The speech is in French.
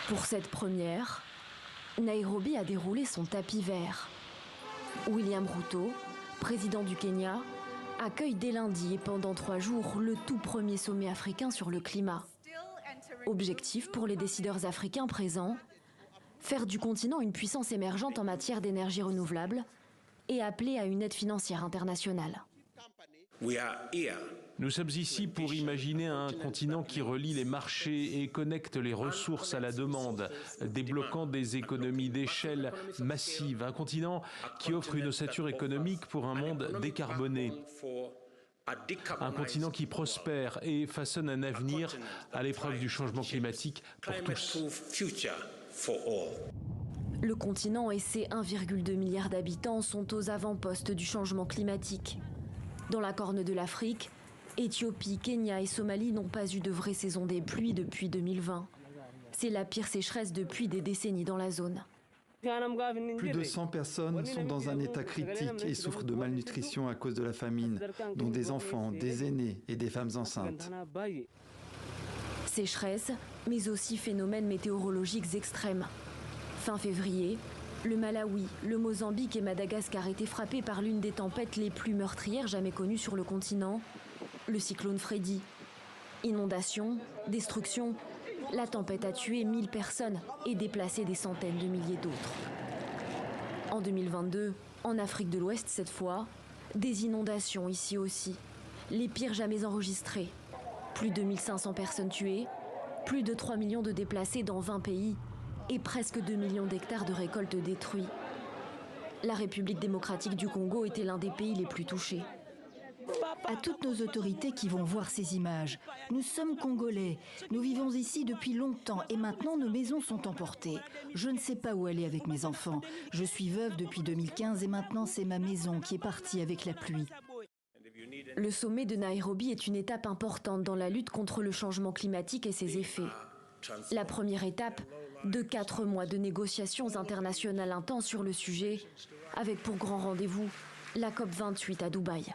Pour cette première, Nairobi a déroulé son tapis vert. William Ruto, président du Kenya, accueille dès lundi et pendant 3 jours le tout premier sommet africain sur le climat. Objectif pour les décideurs africains présents, faire du continent une puissance émergente en matière d'énergie renouvelable et appeler à une aide financière internationale. Nous sommes ici pour imaginer un continent qui relie les marchés et connecte les ressources à la demande, débloquant des économies d'échelle massives. Un continent qui offre une ossature économique pour un monde décarboné. Un continent qui prospère et façonne un avenir à l'épreuve du changement climatique pour tous. Le continent et ses 1,2 milliard d'habitants sont aux avant-postes du changement climatique. Dans la corne de l'Afrique, Éthiopie, Kenya et Somalie n'ont pas eu de vraie saison des pluies depuis 2020. C'est la pire sécheresse depuis des décennies dans la zone. Plus de 100 personnes sont dans un état critique et souffrent de malnutrition à cause de la famine, dont des enfants, des aînés et des femmes enceintes. Sécheresse, mais aussi phénomènes météorologiques extrêmes. Fin février, le Malawi, le Mozambique et Madagascar étaient frappés par l'une des tempêtes les plus meurtrières jamais connues sur le continent, le cyclone Freddy. Inondations, destruction, la tempête a tué 1000 personnes et déplacé des centaines de milliers d'autres. En 2022, en Afrique de l'Ouest cette fois, des inondations ici aussi, les pires jamais enregistrées. Plus de 1500 personnes tuées, plus de 3 millions de déplacés dans 20 pays et presque 2 millions d'hectares de récoltes détruits. La République démocratique du Congo était l'un des pays les plus touchés. À toutes nos autorités qui vont voir ces images, nous sommes Congolais, nous vivons ici depuis longtemps et maintenant nos maisons sont emportées. Je ne sais pas où aller avec mes enfants. Je suis veuve depuis 2015 et maintenant c'est ma maison qui est partie avec la pluie. Le sommet de Nairobi est une étape importante dans la lutte contre le changement climatique et ses effets. La première étape de 4 mois de négociations internationales intenses sur le sujet, avec pour grand rendez-vous la COP28 à Dubaï.